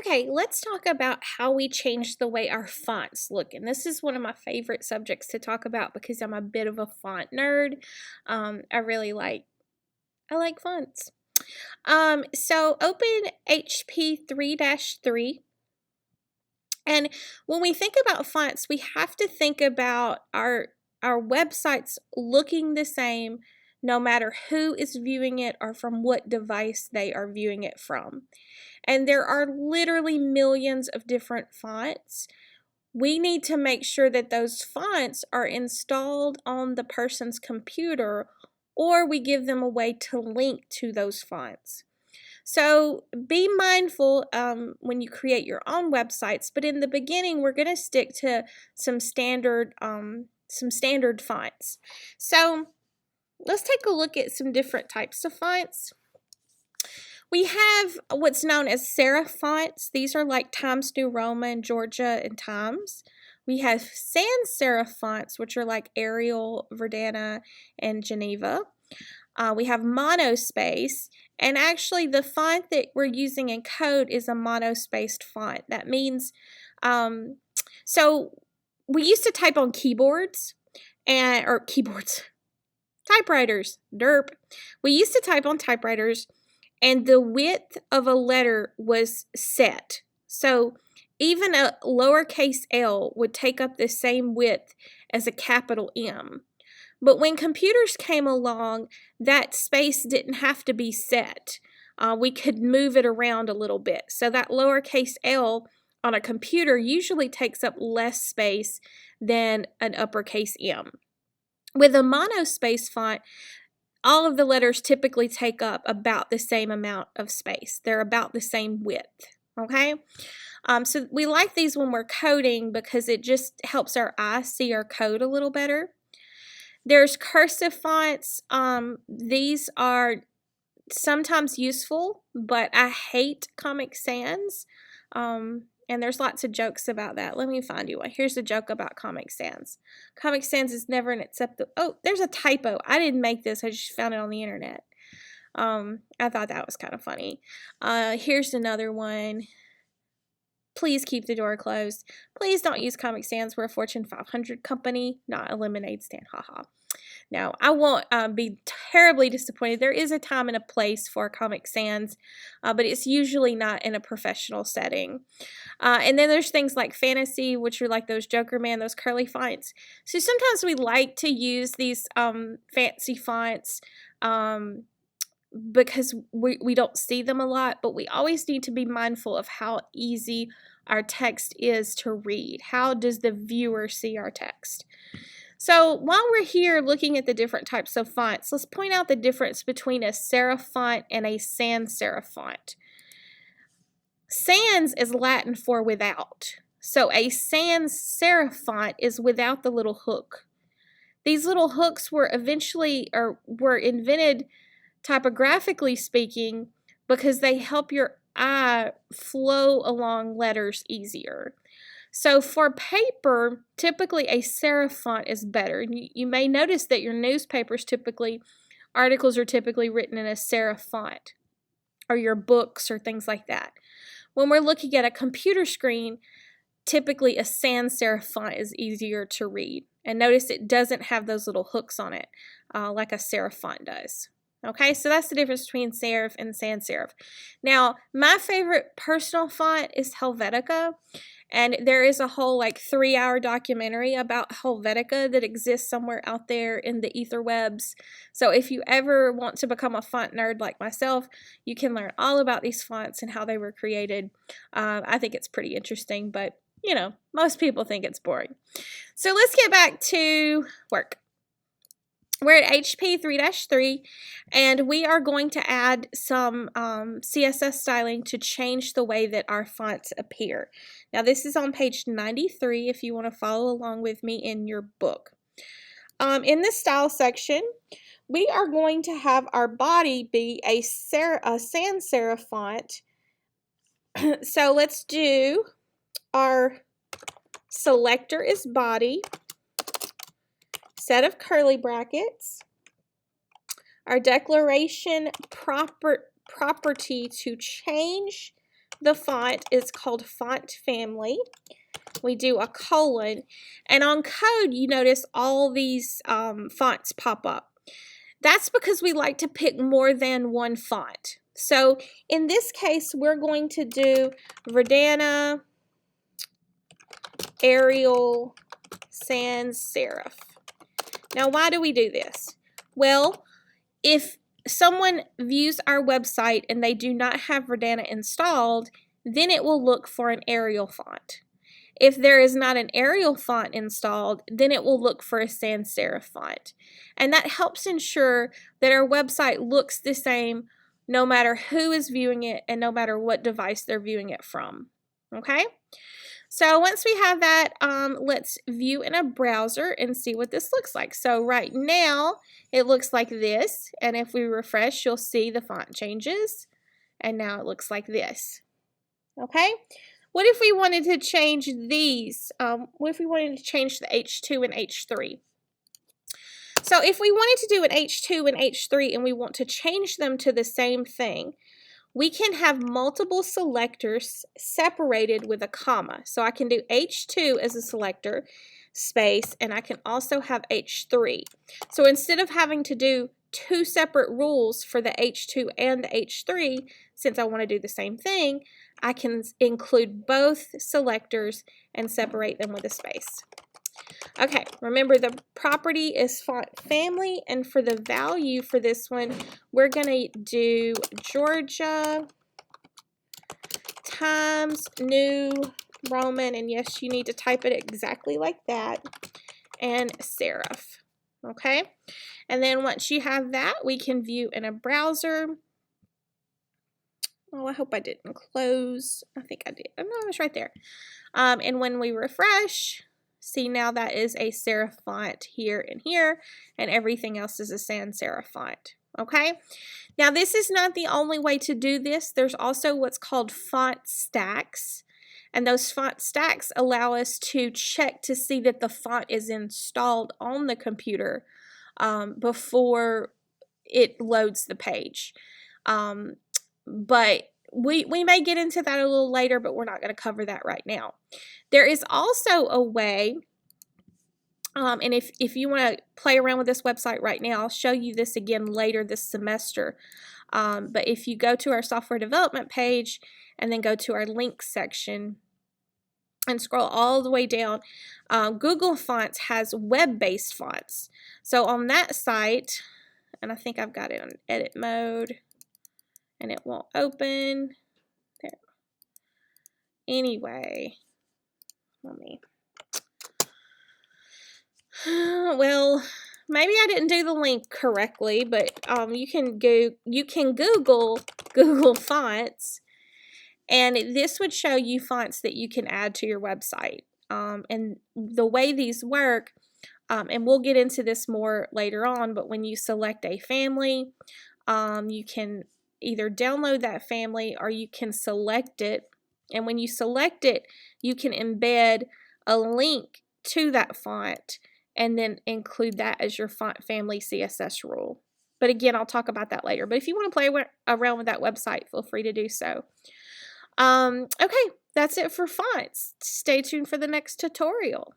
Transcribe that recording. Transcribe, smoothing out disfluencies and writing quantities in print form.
Okay, let's talk about how we change the way our fonts look. And this is one of my favorite subjects to talk about because I'm a bit of a font nerd. I like fonts. So open HP 3-3. And when we think about fonts, we have to think about our websites looking the same no matter who is viewing it or from what device they are viewing it from. And there are literally millions of different fonts. We need to make sure that those fonts are installed on the person's computer, or we give them a way to link to those fonts. So be mindful when you create your own websites, but in the beginning, we're going to stick to some standard fonts. So let's take a look at some different types of fonts. We have what's known as serif fonts. These are like Times New Roman, Georgia, and Times. We have sans serif fonts, which are like Arial, Verdana, and Geneva. We have monospace, and actually the font that we're using in code is a monospaced font. That means, so we used to type on keyboards, typewriters, derp. We used to type on typewriters, and the width of a letter was set. So even a lowercase l would take up the same width as a capital M. But when computers came along, that space didn't have to be set. We could move it around a little bit. So that lowercase l on a computer usually takes up less space than an uppercase M. With a monospace font, all of the letters typically take up about the same amount of space. They're about the same width, okay? So we like these when we're coding because it just helps our eyes see our code a little better. There's cursive fonts. These are sometimes useful, but I hate Comic Sans. And there's lots of jokes about that. Let me find you one. Here's a joke about Comic Sans. Comic Sans is never an acceptable. Oh, there's a typo. I didn't make this. I just found it on the internet. I thought that was kind of funny. Here's another one. Please keep the door closed. Please don't use Comic Sans. We're a Fortune 500 company, not a lemonade stand. Haha. Now, I won't be terribly disappointed. There is a time and a place for Comic Sans, but it's usually not in a professional setting. And then there's things like fantasy, which are like those Joker Man, those curly fonts. So sometimes we like to use these fancy fonts because we don't see them a lot, but we always need to be mindful of how easy our text is to read. How does the viewer see our text? So while we're here looking at the different types of fonts, let's point out the difference between a serif font and a sans serif font. Sans is Latin for without. So a sans serif font is without the little hook. These little hooks were invented typographically speaking because they help your eye flow along letters easier. So for paper, typically a serif font is better. You may notice that your articles are typically written in a serif font, or your books or things like that. When we're looking at a computer screen, typically a sans serif font is easier to read. And notice it doesn't have those little hooks on it like a serif font does. Okay, so that's the difference between serif and sans serif. Now, my favorite personal font is Helvetica, and there is a whole 3-hour documentary about Helvetica that exists somewhere out there in the etherwebs. So if you ever want to become a font nerd like myself, you can learn all about these fonts and how they were created. I think it's pretty interesting, but most people think it's boring. So let's get back to work. We're at HP 3-3, and we are going to add some CSS styling to change the way that our fonts appear. Now, this is on page 93 if you want to follow along with me in your book. In the style section, we are going to have our body be a sans serif font. So let's do our selector is body. Set of curly brackets, our declaration property to change the font is called font family. We do a colon, and on code you notice all these fonts pop up. That's because we like to pick more than one font. So in this case, we're going to do Verdana, Arial, Sans Serif. Now, why do we do this? Well, if someone views our website and they do not have Verdana installed, then it will look for an Arial font. If there is not an Arial font installed, then it will look for a sans serif font. And that helps ensure that our website looks the same no matter who is viewing it and no matter what device they're viewing it from. Okay? So once we have that, let's view in a browser and see what this looks like. So right now, it looks like this. And if we refresh, you'll see the font changes. And now it looks like this. Okay? What if we wanted to change these? What if we wanted to change the H2 and H3? So if we wanted to do an H2 and H3 and we want to change them to the same thing, we can have multiple selectors separated with a comma. So I can do H2 as a selector, space, and I can also have H3. So instead of having to do two separate rules for the H2 and the H3, since I want to do the same thing, I can include both selectors and separate them with a space. Okay, remember the property is font family, and for the value for this one, we're going to do Georgia Times New Roman, and yes, you need to type it exactly like that, and serif. Okay, and then once you have that, we can view in a browser. Oh, I hope I didn't close. I think I did. Oh, no, it was right there. And when we refresh, see now that is a serif font here and here, and everything else is a sans serif font. Okay? Now, this is not the only way to do this. There's also what's called font stacks. And those font stacks allow us to check to see that the font is installed on the computer before it loads the page. But we may get into that a little later, but we're not going to cover that right now. There is also a way, and if you want to play around with this website right now, I'll show you this again later this semester. But if you go to our software development page and then go to our links section and scroll all the way down, Google Fonts has web-based fonts. So on that site, and I think I've got it on edit mode, and it won't open. There. Anyway, let me. Well, maybe I didn't do the link correctly, but you can Google Google Fonts, and this would show you fonts that you can add to your website. And the way these work, and we'll get into this more later on, but when you select a family, you can either download that family or you can select it, and when you select it, you can embed a link to that font and then include that as your font family CSS rule. But again, I'll talk about that later. But if you want to play around with that website, feel free to do so. Okay, that's it for fonts. Stay tuned for the next tutorial.